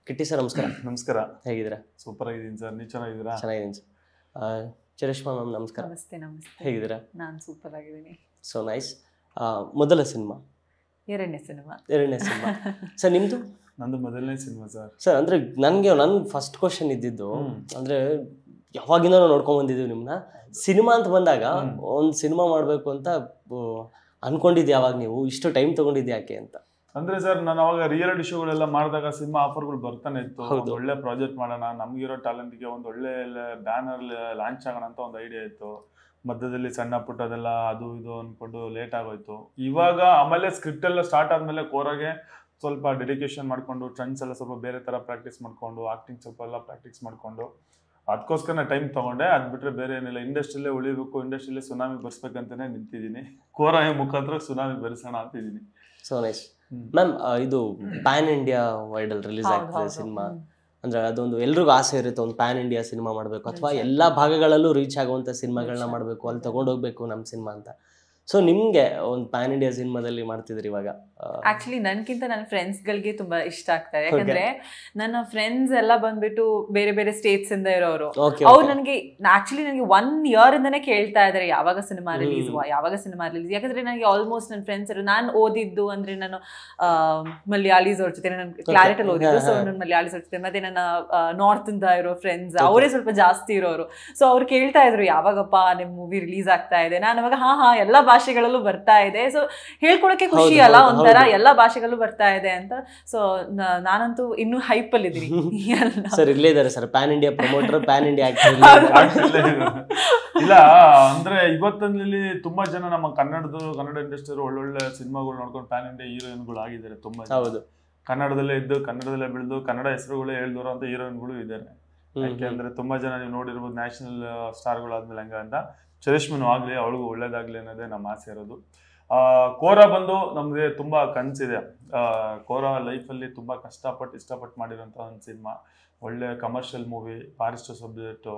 Kitty sir ನಮಸ್ಕಾರ. ನಮಸ್ಕಾರ. ಹೇಗಿದ್ದೀರಾ? ಸೂಪರ್ ಆಗಿದ್ದೀನಿ ಸರ್, ನೀವು ಚೆನ್ನಾಗಿದ್ದೀರಾ? ಚೆನ್ನಾಗಿದ್ದೀನಿ ಸರ್. ಚರಿಷ್ಮಾ ಮ್ಯಾಮ್ ನಮಸ್ಕಾರ. ನಮಸ್ತೆ. ನಮಸ್ತೆ. ಹೇಗಿದ್ದೀರಾ? ನಾನು ಸೂಪರ್ ಆಗಿದ್ದೀನಿ. So nice. ಮೊದಲ ಸಿನಿಮಾ? ಎರಡನೇ ಸಿನಿಮಾ. ಎರಡನೇ ಸಿನಿಮಾ. ಸರ್ ನಿಮ್ಮದು? ನಂದು ಮೊದಲನೇ ಸಿನಿಮಾ ಸರ್. ಸರ್ ಅಂದರೆ ನನ್ನ ಫಸ್ಟ್ ಕ್ವಶನ್ ಇದ್ದಿದ್ದು ಅಂದರೆ ಯಾವಾಗಿಂದ ನೋಡ್ಕೊಂಡು ಬಂದಿದ್ದೀವಿ ನಿಮ್ಮನ್ನ. ಸಿನಿಮಾ ಅಂತ ಬಂದಾಗ ಒಂದು ಸಿನಿಮಾ ಮಾಡಬೇಕು ಅಂತ ಅನ್ಕೊಂಡಿದ್ದು ಯಾವಾಗ ನೀವು? ಇಷ್ಟು ಟೈಮ್ ತೊಗೊಂಡಿದ್ದು ಯಾಕೆ ಅಂತ? ಅಂದ್ರೆ ಸರ್ ನಾನು ಅವಾಗ ರಿಯಾಲಿಟಿ ಶೋಗಳೆಲ್ಲ ಮಾಡಿದಾಗ ಸಿನಿಮಾ ಆಫರ್ಗಳು ಬರ್ತಾನೆ ಇತ್ತು. ಒಂದು ಒಳ್ಳೆ ಪ್ರಾಜೆಕ್ಟ್ ಮಾಡೋಣ, ನಮ್ಗಿರೋ ಟ್ಯಾಲೆಂಟ್ಗೆ ಒಂದು ಒಳ್ಳೆ ಬ್ಯಾನರ್ ಲಾಂಚ್ ಆಗೋಣ ಅಂತ ಒಂದು ಐಡಿಯಾ ಇತ್ತು. ಮಧ್ಯದಲ್ಲಿ ಸಣ್ಣ ಪುಟ್ಟದೆಲ್ಲ ಅದು ಇದು ಅಂದ್ಕೊಂಡು ಲೇಟ್ ಆಗೋಯ್ತು. ಇವಾಗ ಆಮೇಲೆ ಸ್ಕ್ರಿಪ್ಟ್ ಎಲ್ಲ ಸ್ಟಾರ್ಟ್ ಆದ್ಮೇಲೆ ಕೋರಾಗೆ ಸ್ವಲ್ಪ ಡೆಡಿಕೇಶನ್ ಮಾಡ್ಕೊಂಡು, ಟ್ರೆಂಡ್ಸ್ ಎಲ್ಲ ಸ್ವಲ್ಪ ಬೇರೆ ತರ ಪ್ರಾಕ್ಟೀಸ್ ಮಾಡ್ಕೊಂಡು, ಆಕ್ಟಿಂಗ್ ಸ್ವಲ್ಪ ಎಲ್ಲ ಪ್ರಾಕ್ಟೀಸ್ ಮಾಡ್ಕೊಂಡು ಅದಕ್ಕೋಸ್ಕರ ಟೈಮ್ ತಗೊಂಡೆ. ಅದ್ ಬಿಟ್ರೆ ಬೇರೆ ಏನಿಲ್ಲ. ಇಂಡಸ್ಟ್ರಿಯಲ್ಲೇ ಉಳಿಬೇಕು, ಇಂಡಸ್ಟ್ರಿಯಲ್ಲೇ ಸುನಾಮಿ ಬರ್ಸ್ಬೇಕಂತಾನೆ ನಿಂತಿದ್ದೀನಿ. ಕೋರಾ ಮುಖಾಂತರ ಸುನಾಮಿ ಬೆರೆಸೋಣ ಅಂತಿದ್ದೀನಿ. So nice ma'am. ಇದು ಪ್ಯಾನ್ ಇಂಡಿಯಾ ವೈಡಲ್ ರಿಲೀಸ್ ಆಗ್ತದೆ ಸಿನಿಮಾ. ಅಂದ್ರೆ ಅದೊಂದು ಎಲ್ರಿಗೂ ಆಸೆ ಇರುತ್ತೆ, ಒಂದು ಪ್ಯಾನ್ ಇಂಡಿಯಾ ಸಿನಿಮಾ ಮಾಡಬೇಕು ಅಥವಾ ಎಲ್ಲ ಭಾಗಗಳಲ್ಲೂ ರೀಚ್ ಆಗುವಂಥ ಸಿನಿಮಾಗಳನ್ನ ಮಾಡಬೇಕು, ಅಲ್ಲಿ ತಗೊಂಡೋಗ್ಬೇಕು ನಮ್ಮ ಸಿನಿಮಾ ಅಂತ. ಸೊ ನಿಮಗೆ ಒಂದು ಪ್ಯಾನ್ ಇಂಡಿಯಾ ಸಿನಿಮಾದಲ್ಲಿ ಮಾಡ್ತಿದ್ರಿ ಇವಾಗ? ಆಕ್ಚುಲಿ ನನ್ಕಿಂತ ನನ್ನ ಫ್ರೆಂಡ್ಸ್ಗಳಿಗೆ ತುಂಬಾ ಇಷ್ಟ ಆಗ್ತಾರೆ. ಯಾಕಂದ್ರೆ ನನ್ನ ಫ್ರೆಂಡ್ಸ್ ಎಲ್ಲ ಬಂದ್ಬಿಟ್ಟು ಬೇರೆ ಬೇರೆ ಸ್ಟೇಟ್ಸ್ ಇಂದ ಇರೋರು. ಅವ್ರು ನನಗೆ ಆಕ್ಚುಲಿ ನನಗೆ 1 year ಇಂದಾನೆ ಕೇಳ್ತಾ ಇದಾರೆ ಯಾವಾಗ ಸಿನಿಮಾ ರಿಲೀಸ್, ಯಾವಾಗ ಸಿನಿಮಾ ರಿಲೀಸ್. ಯಾಕಂದ್ರೆ ನನಗೆ ಆಲ್ಮೋಸ್ಟ್ ನನ್ನ ಫ್ರೆಂಡ್ಸ್ ನಾನು ಓದಿದ್ದು ಅಂದ್ರೆ ನಾನು ಮಲಯಾಳೀಸ್ ಅವ್ರ ಜೊತೆ, ನಾನು ಕ್ಲಾರಿಟಲ್ ಓದಿದ್ದು. ಸೊ ನಾನು ಮಲಯಾಳೀಸ್ ಅವ್ರ ಜೊತೆ, ಮತ್ತೆ ನನ್ನ ನಾರ್ತ್ ಇಂದ ಇರೋ ಫ್ರೆಂಡ್ಸ್ ಅವರೇ ಸ್ವಲ್ಪ ಜಾಸ್ತಿ ಇರೋರು. ಸೊ ಅವ್ರು ಕೇಳ್ತಾ ಇದ್ರು ಯಾವಾಗಪ್ಪ ನಿಮ್ ಮೂವಿ ರಿಲೀಸ್ ಆಗ್ತಾ ಇದೆ. ನಾನು ಅವಾಗ ಹಾ ಎಲ್ಲಾ ಭಾಷೆಗಳಲ್ಲೂ ಬರ್ತಾ ಇದೆ. ಸೊ ಹೇಳ್ಕೊಳಕ್ಕೆ ಖುಷಿ ಅಲ್ಲ, ಒಂಥರ ಎಲ್ಲಾ ಭಾಷೆಗಳಲ್ಲೂ ಬರ್ತಾ ಇದೆ ಅಂತ. ಸೊ ನಾನಂತೂ ಇನ್ನೂ ಹೈಪ್ ಅಲ್ಲಿ ಇದೀನಿ. ಸರ್ ಇಲ್ಲೇ ಇದಾರೆ sir, PAN India promoter, PAN India ಇಲ್ಲ ಅಂದ್ರೆ ಇವತ್ತಿನಲ್ಲಿ ತುಂಬಾ ಜನ ನಮ್ಮ ಕನ್ನಡ ಇಂಡಸ್ಟ್ರಿ ಒಳ್ಳೊಳ್ಳೆ ಸಿನಿಮಾಗಳು ನೋಡ್ಕೊಂಡು ಪ್ಯಾನ್ ಇಂಡಿಯಾ ಹೀರೋಯಿನ್ಗಳು ಆಗಿದ್ದಾರೆ ತುಂಬಾ. ಹೌದು, ಕನ್ನಡದಲ್ಲೇ ಇದ್ದು, ಕನ್ನಡದಲ್ಲೇ ಬೆಳೆದು, ಕನ್ನಡ ಹೆಸರುಗಳೇ ಹೇಳ್ದೋರು ಅಂತ ಹೀರೋಯಿನ್ಗಳು ಇದ್ದಾರೆ. ಯಾಕೆಂದ್ರೆ ತುಂಬಾ ಜನ ನೀವು ನೋಡಿರ್ಬೋದು, ನ್ಯಾಷನಲ್ ಸ್ಟಾರ್ಗಳು ಆದ್ಮೇಲೆ ಹಂಗ ಅಂತ. ಚರಿಷ್ಮನು ಆಗ್ಲಿ, ಅವಳಿಗೂ ಒಳ್ಳೇದಾಗ್ಲಿ ಅನ್ನೋದೇ ನಮ್ಮ ಆಸೆ ಇರೋದು. ಕೋರಾ ಬಂದು ನಮ್ಗೆ ತುಂಬಾ ಕನ್ಸಿದೆ. ಕೋರಾ ಲೈಫಲ್ಲಿ ತುಂಬಾ ಕಷ್ಟಪಟ್ಟು ಇಷ್ಟಪಟ್ಟು ಮಾಡಿರೋಂಥ ಒಂದು ಸಿನಿಮಾ. ಒಳ್ಳೆ ಕಮರ್ಷಿಯಲ್ ಮೂವಿ, ಫಾರೆಸ್ಟ್ ಸಬ್ಜೆಕ್ಟು.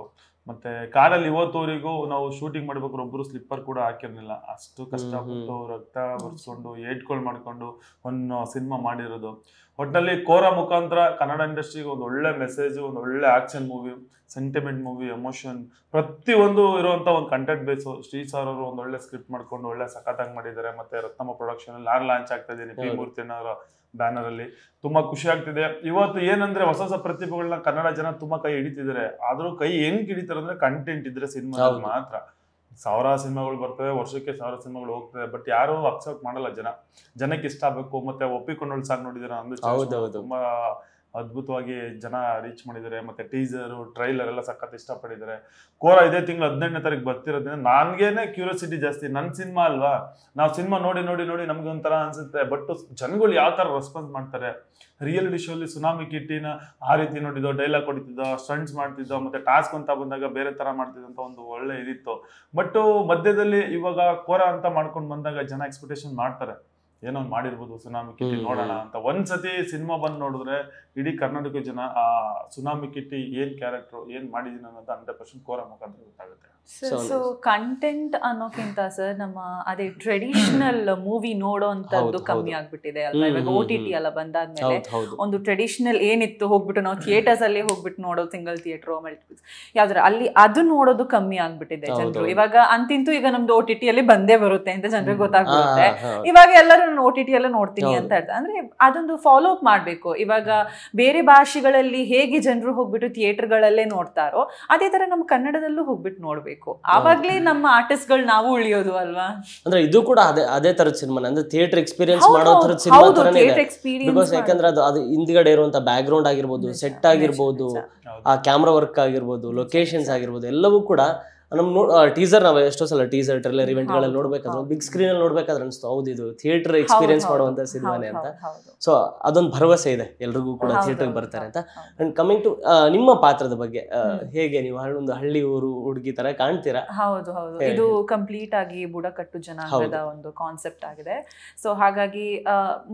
ಮತ್ತೆ ಕಾರಲ್ಲಿ ಇವತ್ತುವರೆಗೂ ನಾವು ಶೂಟಿಂಗ್ ಮಾಡ್ಬೇಕಾದ್ರೆ ಒಬ್ಬರು ಸ್ಲಿಪ್ಪರ್ ಕೂಡ ಹಾಕಿರ್ಲಿಲ್ಲ. ಅಷ್ಟು ಕಷ್ಟಪಟ್ಟು ರಕ್ತ ಬರ್ಸ್ಕೊಂಡು ಏಟ್ಗಳು ಮಾಡ್ಕೊಂಡು ಒಂದು ಸಿನಿಮಾ ಮಾಡಿರೋದು. ಒಟ್ಟಿನಲ್ಲಿ ಕೋರಾ ಮುಖಾಂತರ ಕನ್ನಡ ಇಂಡಸ್ಟ್ರಿಗೆ ಒಂದು ಒಳ್ಳೆ ಮೆಸೇಜ್, ಒಂದು ಒಳ್ಳೆ action movie, sentiment movie, emotion ಪ್ರತಿಯೊಂದು ಇರುವಂತ ಒಂದು ಕಂಟೆಂಟ್ ಬೇಸು. ಶ್ರೀ ಸರ್ ಅವರು ಒಂದು ಒಳ್ಳೆ ಸ್ಕ್ರಿಪ್ಟ್ ಮಾಡ್ಕೊಂಡು ಒಳ್ಳೆ ಸಖತ್ತಾಗಿ ಮಾಡಿದ್ದಾರೆ. ಮತ್ತೆ ರತ್ನಮ್ಮ ಪ್ರೊಡಕ್ಷನ್ ಅಲ್ಲಿ ನಾನು ಲಾಂಚ್ ಆಗ್ತಾ ಇದ್ದೀನಿ ಪಿ ಮೂರ್ತಿನವರ ಬ್ಯಾನರ್ ಅಲ್ಲಿ. ತುಂಬಾ ಖುಷಿ ಆಗ್ತಿದೆ. ಇವತ್ತು ಏನಂದ್ರೆ ಹೊಸ ಹೊಸ ಪ್ರತಿಭೆಗಳನ್ನ ಕನ್ನಡ ಜನ ತುಂಬಾ ಕೈ ಹಿಡಿತಿದ್ದಾರೆ. ಆದ್ರೂ ಕೈ ಹೆಂಗ್ ಹಿಡಿತಾರೆ ಅಂದ್ರೆ ಕಂಟೆಂಟ್ ಇದ್ರೆ ಸಿನಿಮಾ ಮಾತ್ರ. 1000 ಸಿನಿಮಾಗಳು ಬರ್ತವೆ, ವರ್ಷಕ್ಕೆ 1000 ಸಿನಿಮಾಗಳು ಹೋಗ್ತವೆ. ಬಟ್ ಯಾರು ಅಕ್ಸೆಪ್ಟ್ ಮಾಡಲ್ಲ ಜನಕ್ಕೆ ಇಷ್ಟ ಆಗ್ಬೇಕು. ಮತ್ತೆ ಒಪ್ಪಿಕೊಂಡು ಸಾಕು ನೋಡಿದಾರೆ ಅಂದ್ರೆ ತುಂಬಾ ಅದ್ಭುತವಾಗಿ ಜನ ರೀಚ್ ಮಾಡಿದ್ದಾರೆ. ಮತ್ತೆ ಟೀಸರ್, ಟ್ರೈಲರ್ ಎಲ್ಲ ಸಖತ್ ಇಷ್ಟಪಟ್ಟಿದ್ದಾರೆ. ಕೋರಾ ಇದೇ ತಿಂಗಳು 18ನೇ ತಾರೀಕು ಬರ್ತಿರೋದ್ರಿಂದ ನನ್ಗೇನೆ ಕ್ಯೂರಿಯಾಸಿಟಿ ಜಾಸ್ತಿ. ನನ್ನ ಸಿನಿಮಾ ಅಲ್ವಾ, ನಾವು ಸಿನಿಮಾ ನೋಡಿ ನೋಡಿ ನೋಡಿ ನಮ್ಗೆ ಒಂಥರ ಅನ್ಸುತ್ತೆ. ಬಟ್ ಜನಗಳು ಯಾವ ತರ ರೆಸ್ಪಾನ್ಸ್ ಮಾಡ್ತಾರೆ. ರಿಯಾಲಿಟಿ ಶೋ ಅಲ್ಲಿ ಸುನಾಮಿ ಕಿಟ್ಟಿನ ಆ ರೀತಿ ನೋಡಿದ್ದೋ, ಡೈಲಾಗ್ ಕೊಡ್ತಿದ್ದೋ, ಸ್ಟಂಟ್ಸ್ ಮಾಡ್ತಿದ್ದೋ, ಮತ್ತೆ ಟಾಸ್ಕ್ ಅಂತ ಬಂದಾಗ ಬೇರೆ ತರ ಮಾಡ್ತಿದ್ದಂತ ಒಂದು ಒಳ್ಳೆ ಇದಿತ್ತು. ಬಟ್ ಮಧ್ಯದಲ್ಲಿ ಇವಾಗ ಕೋರಾ ಅಂತ ಮಾಡ್ಕೊಂಡು ಬಂದಾಗ ಜನ ಎಕ್ಸ್ಪೆಕ್ಟೇಷನ್ ಮಾಡ್ತಾರೆ, ಏನೋ ಮಾಡಿರ್ಬೋದು ಸುನಾಮಿ ಕಿಟ್ಟಿ ನೋಡೋಣ ಅಂತ. ಒಂದ್ಸತಿ ಸಿನಿಮಾ ಬಂದು ನೋಡಿದ್ರೆ ಇಡೀ ಕರ್ನಾಟಕ ಜನ ಆ ಸುನಾಮಿ ಕಿಟ್ಟಿ ಏನ್ ಕ್ಯಾರೆಕ್ಟರ್, ಏನ್ ಮಾಡಿದೀನಿ ಅನ್ನೋದು 100% ಕೋರಾ ಮುಖಾಂತರ ಗೊತ್ತಾಗುತ್ತೆ. ಸೊ ಕಂಟೆಂಟ್ ಅನ್ನೋಕ್ಕಿಂತ ಸರ್ ನಮ್ಮ ಅದೇ ಟ್ರೆಡಿಷನಲ್ ಮೂವಿ ನೋಡೋ ಅಂತದ್ದು ಕಮ್ಮಿ ಆಗ್ಬಿಟ್ಟಿದೆ ಅಲ್ವಾ. ಇವಾಗ OTT ಎಲ್ಲ ಬಂದಾದ್ಮೇಲೆ ಒಂದು ಟ್ರೆಡಿಷನಲ್ ಏನಿತ್ತು, ಹೋಗ್ಬಿಟ್ಟು ನಾವು ಥಿಯೇಟರ್ಸ್ ಅಲ್ಲಿ ಹೋಗ್ಬಿಟ್ಟು ನೋಡೋದು, ಸಿಂಗಲ್ ಥಿಯೇಟರ್, ಮಲ್ಟಿಪ್ಲೆಕ್ಸ್ ಯಾವ್ದಾರ ಅಲ್ಲಿ ಅದು ನೋಡೋದು ಕಮ್ಮಿ ಆಗ್ಬಿಟ್ಟಿದೆ ಜನರು. ಇವಾಗ ಅಂತಿಂತೂ ಈಗ ನಮ್ದು OTT ಅಲ್ಲಿ ಬಂದೇ ಬರುತ್ತೆ ಅಂತ ಜನರಿಗೆ ಗೊತ್ತಾಗ್ಬಿಡುತ್ತೆ. ಇವಾಗ ಎಲ್ಲರೂ ನಾನು OTT ಎಲ್ಲ ನೋಡ್ತೀನಿ ಅಂತ ಹೇಳ್ತಾರೆ. ಅಂದ್ರೆ ಅದೊಂದು ಫಾಲೋ ಅಪ್ ಮಾಡ್ಬೇಕು. ಇವಾಗ ಬೇರೆ ಭಾಷೆಗಳಲ್ಲಿ ಹೇಗೆ ಜನರು ಹೋಗ್ಬಿಟ್ಟು ಥಿಯೇಟರ್ಗಳಲ್ಲೇ ನೋಡ್ತಾರೋ ಅದೇ ತರ ನಮ್ಮ ಕನ್ನಡದಲ್ಲೂ ಹೋಗ್ಬಿಟ್ಟು ನೋಡ್ಬೇಕು. ಆವಾಗ್ಲೇ ನಮ್ಮ ಆರ್ಟಿಸ್ಟ್ ಗಳು ನಾವು ಉಳಿಯೋದು ಅಲ್ವಾ. ಅಂದ್ರೆ ಇದು ಕೂಡ ಅದೇ ತರದ ಸಿನಿಮಾ, ಅಂದ್ರೆ ಥಿಯೇಟರ್ ಎಕ್ಸ್ಪೀರಿಯನ್ಸ್ ಮಾಡೋ ತರದ ಸಿನಿಮಾ ತರನೇ ಇದೆ. ಬಿಕಾಸ್ ಯಾಕಂದ್ರೆ ಅದು ಹಿಂದ್ಗಡೆ ಇರುವಂತ ಬ್ಯಾಕ್ ಗ್ರೌಂಡ್ ಆಗಿರ್ಬೋದು, ಸೆಟ್ ಆಗಿರ್ಬೋದು, ಆ ಕ್ಯಾಮ್ರಾ ವರ್ಕ್ ಆಗಿರ್ಬೋದು, ಲೊಕೇಶನ್ಸ್ ಆಗಿರ್ಬೋದು, ಎಲ್ಲವೂ ಕೂಡ ನಮ್ ಟೀಸರ್ ನಾವು ಎಷ್ಟೋ ಸಲ ಟೀಸರ್ ಟ್ರೈಲರ್ ಇವೆಂಟ್ಗಳಲ್ಲಿ ನೋಡ್ಬೇಕಾದ್ರೆ ಬಿಗ್ ಸ್ಕ್ರೀನ್ ಅಲ್ಲಿ ನೋಡ್ಬೇಕಾದ್ರೆ ಅನ್ಸ್ತು ಹೌದು ಇದು ಥಿಯೇಟರ್ ಎಕ್ಸ್ಪೀರಿಯನ್ಸ್ ಮಾಡುವಂತ ಸಿನಿಮಾನೇ ಅಂತ. ಸೊ ಅದೊಂದು ಭರವಸೆ ಇದೆ ಎಲ್ರಿಗೂ ಕೂಡ ಥಿಯೇಟರ್ ಬರ್ತಾರೆ ಅಂತ. ಅಂಡ್ ಕಮಿಂಗ್ ಟು ನಿಮ್ಮ ಪಾತ್ರದ ಬಗ್ಗೆ, ಹೇಗೆ ನೀವು ಒಂದು ಹಳ್ಳಿ ಊರು ಹುಡುಗಿ ತರ ಕಾಣ್ತೀರಾ? ಹೌದು ಹೌದು, ಇದು ಕಂಪ್ಲೀಟ್ ಆಗಿ ಬುಡಕಟ್ಟು ಜನಾಂಗದ ಒಂದು ಕಾನ್ಸೆಪ್ಟ್ ಆಗಿದೆ. ಸೊ ಹಾಗಾಗಿ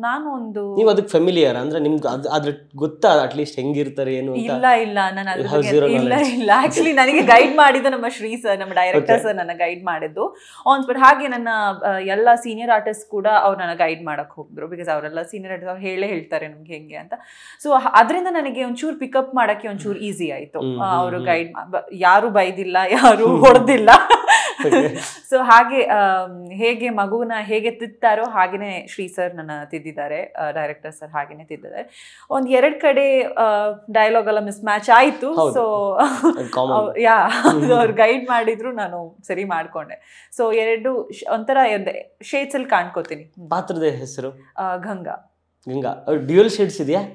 ನಾನು ಒಂದು ನೀವು ಅದಕ್ಕೆ ಫೆಮಿಲಿಯರ್ ಅಂದ್ರೆ ನಿಮ್ಗೆ ಅದ್ರ ಗೊತ್ತಾ ಅಟ್ಲೀಸ್ಟ್ ಹೆಂಗಿರ್ತಾರೆ ಏನು? ಇಲ್ಲ ಇಲ್ಲ, ನಾನು ಇಲ್ಲ ಇಲ್ಲ ಆಕ್ಚುಲಿ ನನಗೆ ಗೈಡ್ ಮಾಡಿದ ನಮ್ಮ ಶ್ರೀ ಸರ್, ನಮ್ಮ ಡೈರೆಕ್ಟರ್ ಸರ್ ನನ್ನ ಗೈಡ್ ಮಾಡಿದ್ದು ಆನ್ ಸ್ಪಾಟ್. ಹಾಗೆ ನನ್ನ ಎಲ್ಲ ಸೀನಿಯರ್ ಆರ್ಟಿಸ್ಟ್ ಕೂಡ ಅವ್ರು ನನ್ನ ಗೈಡ್ ಮಾಡಕ್ ಹೋಗಿದ್ರು, ಬಿಕಾಸ್ ಅವರೆಲ್ಲ ಸೀನಿಯರ್ ಆರ್ಟಿಸ್ಟ್ ಅವ್ರು ಹೇಳ್ತಾರೆ ನಮ್ಗೆ ಹೆಂಗೆ ಅಂತ. ಸೊ ಅದರಿಂದ ನನಗೆ ಒಂಚೂರು ಪಿಕಪ್ ಮಾಡಕ್ಕೆ ಒಂಚೂರು ಈಸಿ ಆಯ್ತು. ಅವರು ಗೈಡ್, ಯಾರು ಬೈದಿಲ್ಲ, ಯಾರು ಹೊಡೆದಿಲ್ಲ. ಸೊ ಹಾಗೆ ಹೇಗೆ ಮಗುನ ಹೇಗೆ ತಿದ್ದಾರೋ ಹಾಗೇನೆ ಶ್ರೀ ಸರ್ ನನ್ನ ತಿದ್ದಿದ್ದಾರೆ, ಡೈರೆಕ್ಟರ್ ಸರ್ ಹಾಗೇನೆ ತಿದ್ದಿದ್ದಾರೆ. ಒಂದ್ 2 ಕಡೆ ಡೈಲಾಗ್ ಎಲ್ಲ ಮಿಸ್ ಮ್ಯಾಚ್ ಆಯ್ತು. ಸೊ ಯಾ ಅವ್ರು ಗೈಡ್ ಮಾಡಿದ್ರು, ನಾನು ಸರಿ ಮಾಡ್ಕೊಂಡೆ. ಸೊ 2 ಒಂಥರ ಶೇಡ್ಸ್ ಅಲ್ಲಿ ಕಾಣ್ಕೋತೀನಿ. ಪಾತ್ರದ ಹೆಸರು ಗಂಗಾ. ಗಂಗಾ ಡ್ಯೂಯಲ್ ಶೇಡ್ಸ್ ಇದೆಯಾ?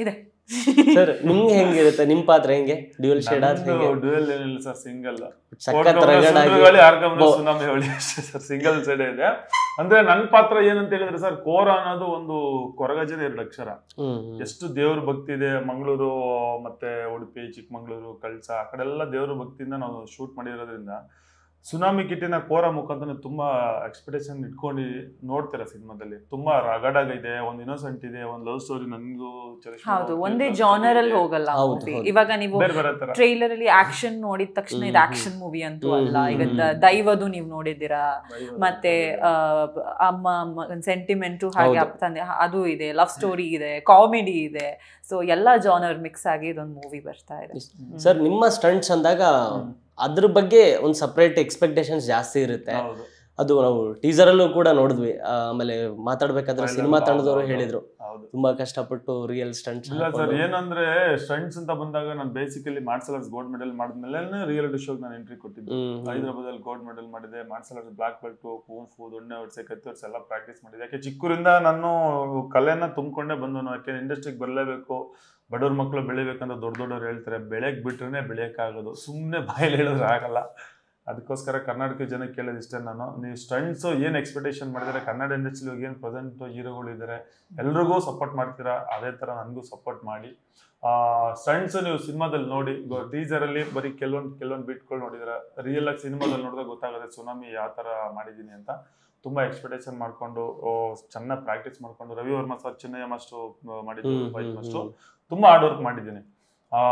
ಇದೆ ಸರ್. ನಿಮ್ಗೆ ಹೆಂಗಿರುತ್ತೆ ನಿಮ್ ಪಾತ್ರ? ಹೆಂಗೆ ಡ್ಯೂಯಲ್ ಶೇಡ್? ಡ್ಯೂಯಲ್ ಏನಿಲ್ಲ ಸರ್, ಸಿಂಗಲ್ ಸಿಂಗಲ್ ಸೈಡ್ ಇದೆ. ಅಂದ್ರೆ ನನ್ ಪಾತ್ರ ಏನಂತ ಹೇಳಿದ್ರೆ ಸರ್, ಕೋರ ಅನ್ನೋದು ಒಂದು ಕೊರಗಜರ 2 ಅಕ್ಷರ. ಎಷ್ಟು ದೇವ್ರ ಭಕ್ತಿ ಇದೆ. ಮಂಗಳೂರು ಮತ್ತೆ ಉಡುಪಿ, ಚಿಕ್ಕಮಂಗ್ಳೂರು, ಕಳ್ಸ ಆ ಕಡೆ ಎಲ್ಲ ದೇವ್ರ ಭಕ್ತಿಯಿಂದ ನಾವು ಶೂಟ್ ಮಾಡಿರೋದ್ರಿಂದ ಸುನಾಮಿ ಕಿಟ್ಟಿನ ಕೋರ ಮುಖಾಂತರ ತುಂಬಾ ಎಕ್ಸ್ಪೆಕ್ಟೇಷನ್ ಇಟ್ಕೊಂಡು ನೋಡ್ತೀರಾ ಸಿನಿಮಾದಲ್ಲಿ. ತುಂಬಾ ರಗಡಾಗಿದೆ, ಒಂದು ಇನ್ನೋಸೆಂಟ್ ಇದೆ, ಒಂದು ಲವ್ ಸ್ಟೋರಿ. ನನಗೂ ಹೌದು, ಒಂದೇ ಜಾನರ್ ಅಲ್ಲಿ ಹೋಗಲ್ಲ. ಇವಾಗ ನೀವು ಟ್ರೈಲರ್ ಅಲ್ಲಿ ಆಕ್ಷನ್ ನೋಡಿದ ತಕ್ಷಣ ಇದು ಆಕ್ಷನ್ ಮೂವಿ ಅಂತೂ ಅಲ್ಲ. ಈಗ ದೈವದು ನೀವು ನೋಡಿದ್ದೀರಾ, ಮತ್ತೆ ಅಮ್ಮ ಸೆಂಟಿಮೆಂಟು ಹಾಗೆ ಅದು ಇದೆ, ಲವ್ ಸ್ಟೋರಿ ಇದೆ, ಕಾಮಿಡಿ ಇದೆ. ಸೊ ಎಲ್ಲಾ ಜಾನರ್ ಮಿಕ್ಸ್ ಆಗಿ ಇದೊಂದು ಮೂವಿ ಬರ್ತಾ ಇದೆ. ಸರ್, ನಿಮ್ಮ ಸ್ಟಂಟ್ಸ್ ಅಂದಾಗ ಅದ್ರ ಬಗ್ಗೆ ಒಂದು ಸಪ್ರೇಟ್ ಎಕ್ಸ್ಪೆಕ್ಟೇಷನ್ಸ್ ಜಾಸ್ತಿ ಇರುತ್ತೆ. ಅದು ನಾವು ಟೀಸರ್ ಅಲ್ಲೂ ಕೂಡ ನೋಡಿದ್ವಿ. ಆಮೇಲೆ ಮಾತಾಡ್ಬೇಕಾದ್ರೆ ಸಿನಿಮಾ ತಂಡದವರು ಹೇಳಿದ್ರು ತುಂಬಾ ಕಷ್ಟಪಟ್ಟು ರಿಯಲ್ ಸ್ಟಂಟ್ಸ್. ಇಲ್ಲ ಸರ್, ಏನಂದ್ರೆ ಸ್ಟಂಟ್ಸ್ ಅಂತ ಬಂದಾಗ ನಾನು basically martial arts gold medal ಮಾಡಿದ್ಮೇಲೆ ರಿಯಾಲಿಟಿ ಶೋಗೆ ನಾನು ಎಂಟ್ರಿ ಕೊಟ್ಟಿದ್ದೆ. ಹೈದರಾಬಾದ್ ಅಲ್ಲಿ ಗೋಲ್ಡ್ ಮೆಡಲ್ ಮಾಡಿದೆ. Martial arts black belt, kung fu, ದೊಣ್ಣೆ ಹೊಡ್ಸೆ, ಕತ್ತಿ ಹೊಡ್ಸೆ ಎಲ್ಲ ಪ್ರಾಕ್ಟೀಸ್ ಮಾಡಿದೆ. ಯಾಕೆ ಚಿಕ್ಕೂರಿಂದ ನಾನು ಕಲೆನ ತುಂಬಿಕೊಂಡೇ ಬಂದನು. ಯಾಕೆ ಇಂಡಸ್ಟ್ರಿಗೆ ಬರಲೇಬೇಕು, ಬಡವ್ರ ಮಕ್ಕಳು ಬೆಳಿಬೇಕಂತ ದೊಡ್ಡವ್ರು ಹೇಳ್ತಾರೆ. ಬೆಳೆಯಕ್ ಬಿಟ್ರೆ ಬೆಳೆಯಕ್ಕಾಗೋದು, ಸುಮ್ಮನೆ ಬಾಯಲ್ಲಿ ಹೇಳಿದ್ರೆ ಆಗಲ್ಲ. ಅದಕ್ಕೋಸ್ಕರ ಕರ್ನಾಟಕ ಜನಕ್ಕೆ ಕೇಳೋದು ಇಷ್ಟೇ ನಾನು, ನೀವು ಸ್ಟಂಟ್ಸ್ ಏನು ಎಕ್ಸ್ಪೆಕ್ಟೇಷನ್ ಮಾಡಿದರೆ ಕನ್ನಡ ಇಂಡಸ್ಟ್ರಿಗೆ ಏನು ಪ್ರೆಸೆಂಟ್ ಹೀರೋಗಳು ಇದ್ದಾರೆ ಎಲ್ರಿಗೂ ಸಪೋರ್ಟ್ ಮಾಡ್ತೀರಾ, ಅದೇ ಥರ ನನಗೂ ಸಪೋರ್ಟ್ ಮಾಡಿ. ಸ್ಟಂಟ್ಸ್ ನೀವು ಸಿನಿಮಾದಲ್ಲಿ ನೋಡಿ, ಟೀಸರಲ್ಲಿ ಬರೀ ಕೆಲವೊಂದು ಬಿಟ್ಗಳು ನೋಡಿದ್ರೆ, ರಿಯಲ್ ಆಗಿ ಸಿನಿಮಾದಲ್ಲಿ ನೋಡಿದಾಗ ಗೊತ್ತಾಗುತ್ತೆ ಸುನಾಮಿ ಯಾವ ಥರ ಮಾಡಿದ್ದೀನಿ ಅಂತ. ತುಂಬ ಎಕ್ಸ್ಪೆಕ್ಟೇಷನ್ ಮಾಡಿಕೊಂಡು ಚೆನ್ನಾಗಿ ಪ್ರಾಕ್ಟೀಸ್ ಮಾಡಿಕೊಂಡು, ರವಿ ವರ್ಮ ಸರ್ ಚಿನ್ನಯ್ಯ ಮಾಸ್ಟರ್ ಮಾಡಿದ್ದು ತುಂಬ ಹಾರ್ಡ್ ವರ್ಕ್ ಮಾಡಿದ್ದೀನಿ.